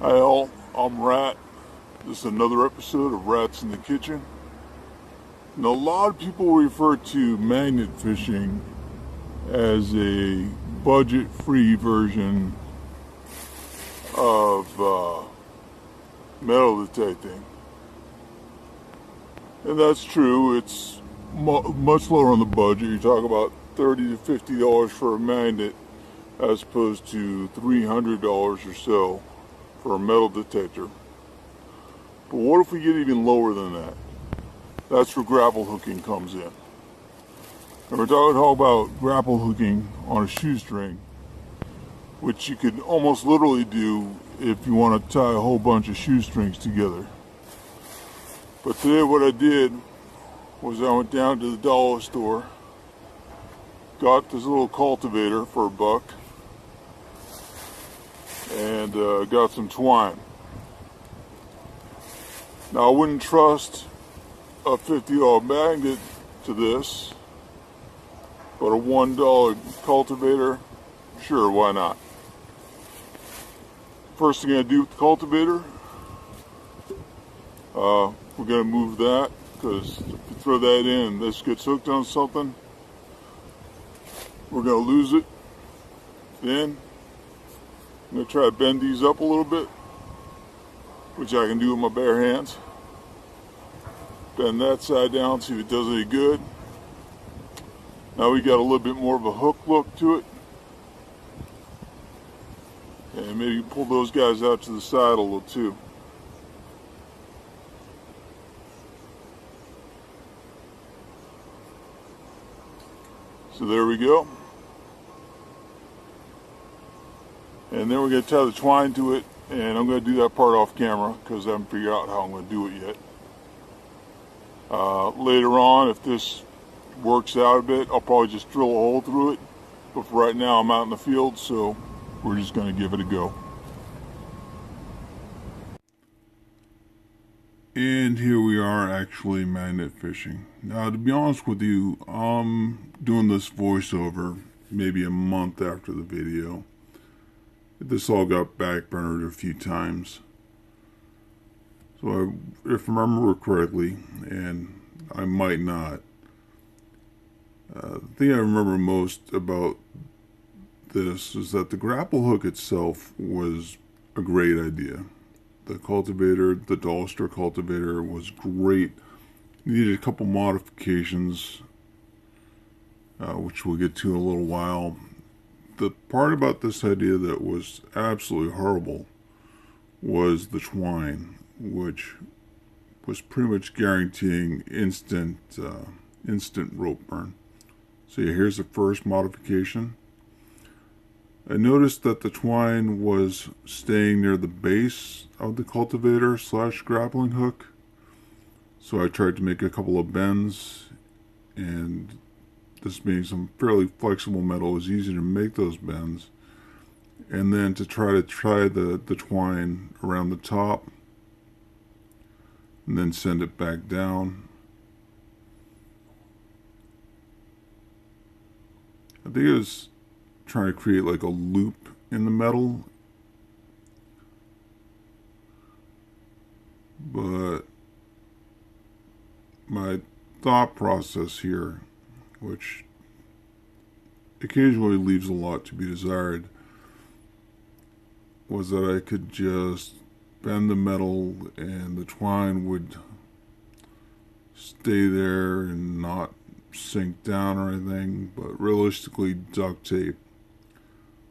Hi all, I'm Rat. This is another episode of Rats in the Kitchen. Now, a lot of people refer to magnet fishing as a budget-free version of metal detecting. And that's true. It's much lower on the budget. You talk about $30 to $50 for a magnet as opposed to $300 or so for a metal detector. But what if we get even lower than that? That's where grapple hooking comes in. And we're talking about grapple hooking on a shoestring, which you could almost literally do if you want to tie a whole bunch of shoestrings together. But today what I did was I went down to the dollar store, got this little cultivator for $1, and got some twine. Now, I wouldn't trust a $50 magnet to this, but a $1 cultivator, sure, why not? First thing I do with the cultivator, we're going to move that, because if you throw that in, this gets hooked on something, we're going to lose it. Then I'm going to try to bend these up a little bit, which I can do with my bare hands. Bend that side down, see if it does any good. Now we got a little bit more of a hook look to it. And maybe pull those guys out to the side a little too. So there we go. And then we're going to tie the twine to it, and I'm going to do that part off camera because I haven't figured out how I'm going to do it yet. Later on, if this works out a bit, I'll probably just drill a hole through it. But for right now, I'm out in the field, so we're just going to give it a go. And here we are actually magnet fishing. Now, to be honest with you, I'm doing this voiceover maybe a month after the video. This all got backburnered a few times. So if I remember correctly, and I might not, the thing I remember most about this is that the grapple hook itself was a great idea. The cultivator, the dollar store cultivator, was great. Needed a couple modifications, which we'll get to in a little while. The part about this idea that was absolutely horrible was the twine, which was pretty much guaranteeing instant rope burn. So yeah, here's the first modification. I noticed that the twine was staying near the base of the cultivator / grappling hook. So I tried to make a couple of bends, and this being some fairly flexible metal, it was easy to make those bends. And then to tie the twine around the top, and then send it back down. I think it was trying to create like a loop in the metal, but my thought process here, which occasionally leaves a lot to be desired, was that I could just bend the metal and the twine would stay there and not sink down or anything, but realistically duct tape,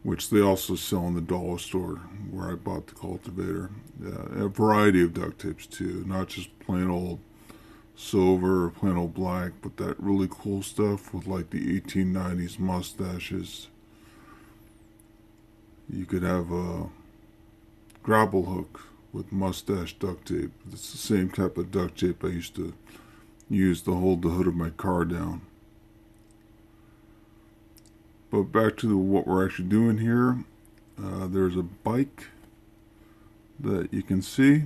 which they also sell in the dollar store where I bought the cultivator. A variety of duct tapes too, not just plain old silver or plain old black, but that really cool stuff with like the 1890s mustaches. You could have a grapple hook with mustache duct tape. It's the same type of duct tape I used to use to hold the hood of my car down. But back to what we're actually doing here. There's a bike that you can see,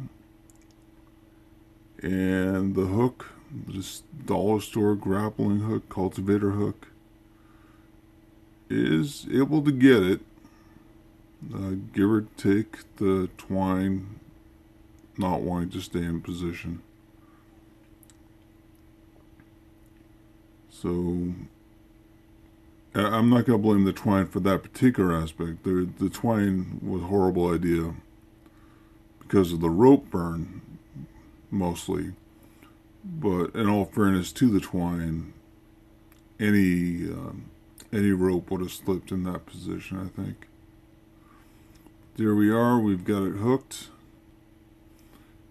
and the hook, this dollar store grappling hook, cultivator hook, is able to get it give or take the twine, not wanting to stay in position. So I'm not going to blame the twine for that particular aspect. The twine was a horrible idea because of the rope burn, mostly. But in all fairness to the twine, any rope would have slipped in that position, I think. There we are. We've got it hooked,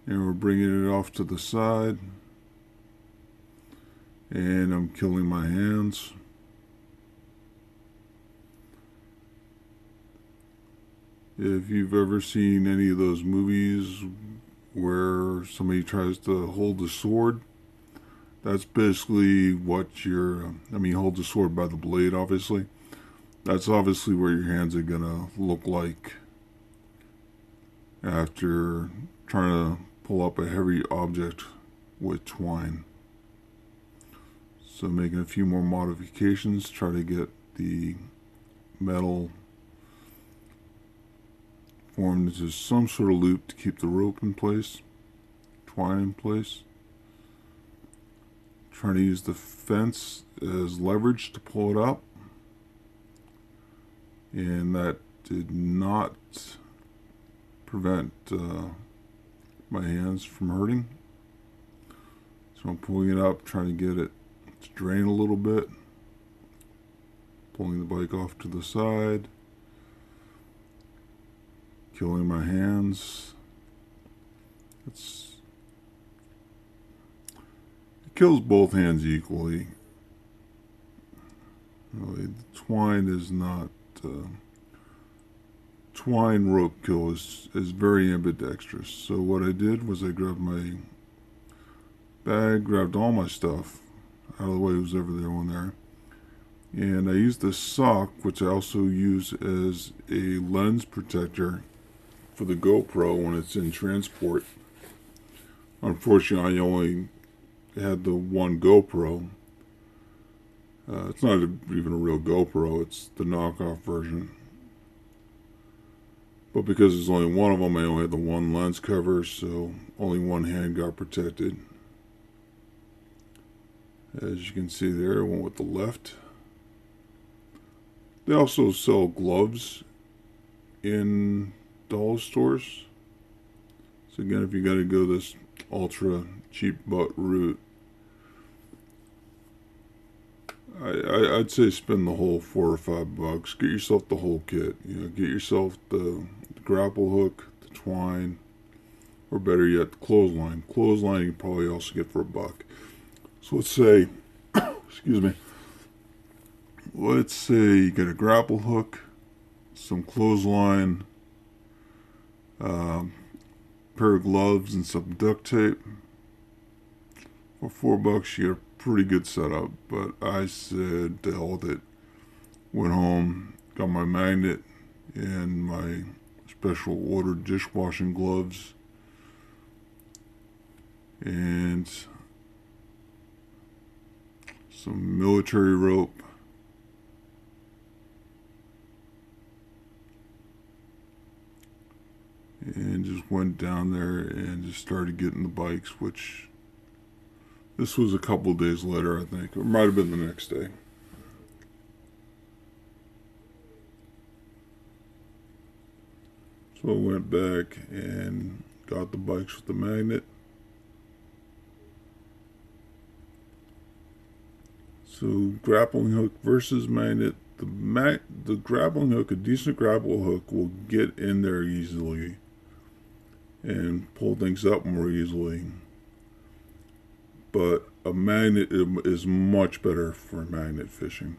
and we're bringing it off to the side. And I'm killing my hands. If you've ever seen any of those movies where somebody tries to hold a sword, that's basically what hold the sword by the blade, obviously. That's obviously where your hands are going to look like after trying to pull up a heavy object with twine. So making a few more modifications, try to get the metal formed into some sort of loop to keep the rope in place, twine in place. Trying to use the fence as leverage to pull it up. And that did not prevent my hands from hurting. So I'm pulling it up, trying to get it to drain a little bit. Pulling the bike off to the side. Killing my hands. It kills both hands equally. Really, the twine is not... twine rope kill is very ambidextrous. So what I did was I grabbed my bag, grabbed all my stuff out of the way, it was over there one there, and I used this sock, which I also use as a lens protector for the GoPro when it's in transport. Unfortunately, I only had the one GoPro. It's not even a real GoPro, it's the knockoff version. But because there's only one of them, I only had the one lens cover, so only one hand got protected. As you can see there, I went with the left. They also sell gloves in dollar stores. So again, if you got to go this ultra cheap butt route, I'd say spend the whole $4 or $5. Get yourself the whole kit. Get yourself the grapple hook, the twine, or better yet, the clothesline. Clothesline you can probably also get for $1. So let's say, excuse me. Let's say you get a grapple hook, some clothesline, pair of gloves, and some duct tape. For $4, you get a pretty good setup. But I said to hell with it. Went home, got my magnet and my special ordered dishwashing gloves, and some military rope. And just went down there and just started getting the bikes, which this was a couple of days later, I think. It might have been the next day. So I went back and got the bikes with the magnet. So grappling hook versus magnet. The grappling hook, a decent grapple hook, will get in there easily and pull things up more easily. But a magnet is much better for magnet fishing.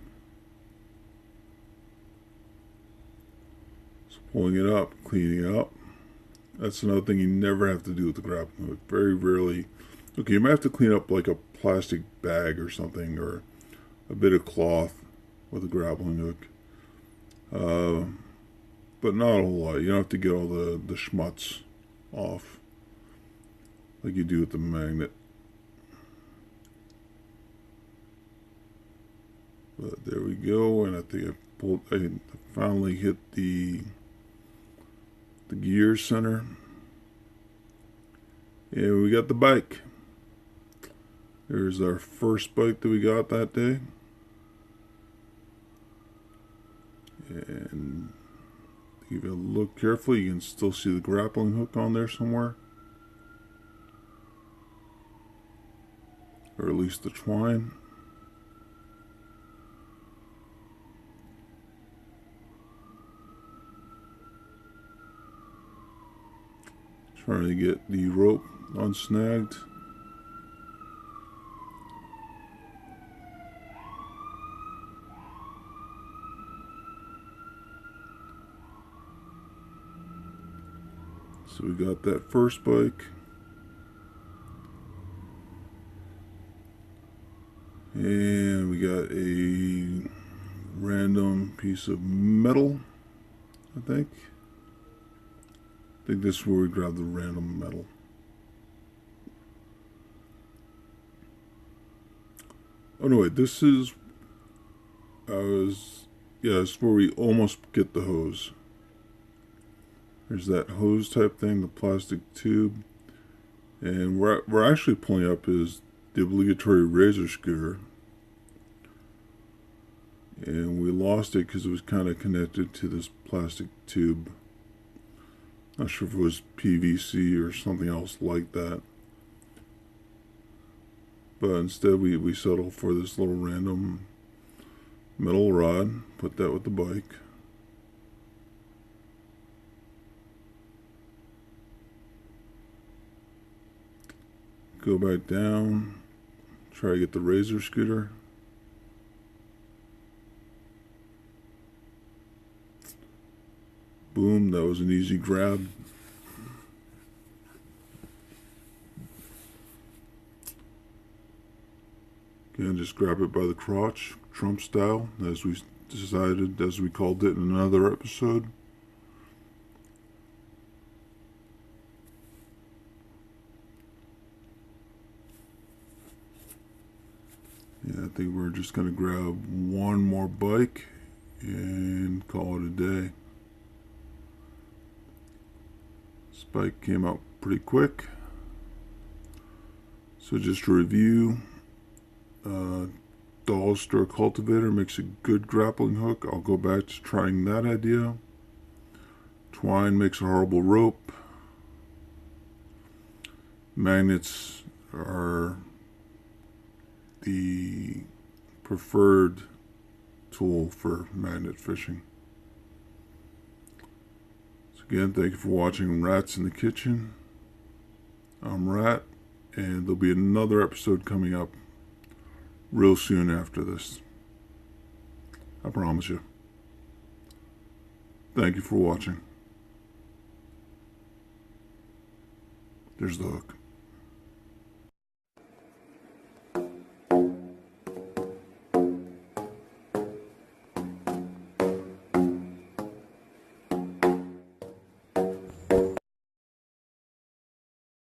So pulling it up, cleaning it up. That's another thing you never have to do with the grappling hook. Very rarely. Okay, you might have to clean up like a plastic bag or something, or a bit of cloth with a grappling hook. But not a whole lot. You don't have to get all the schmutz off like you do with the magnet. But there we go, and I think I finally hit the the gear center. And we got the bike. There's our first bike that we got that day. And if you look carefully, you can still see the grappling hook on there somewhere. Or at least the twine. Trying to get the rope unsnagged. So we got that first bike. And we got a random piece of metal, I think. I think this is where we grab the random metal. Oh no, wait, this is, it's where we almost get the hose. There's that hose type thing, the plastic tube. And we're actually pulling up is the obligatory razor scooter. And we lost it because it was kind of connected to this plastic tube. Not sure if it was PVC or something else like that. But instead we settled for this little random metal rod. Put that with the bike. Go back down. Try to get the razor scooter. Boom, that was an easy grab. Again, just grab it by the crotch, Trump style, as we decided, as we called it in another episode. Yeah, I think we're just going to grab one more bike and call it a day. This bike came out pretty quick. So just to review, dollar store cultivator makes a good grappling hook. I'll go back to trying that idea. Twine makes a horrible rope. Magnets are the preferred tool for magnet fishing. So again, thank you for watching Rats in the Kitchen. I'm Rat, and there'll be another episode coming up real soon after this. I promise you. Thank you for watching. There's the hook.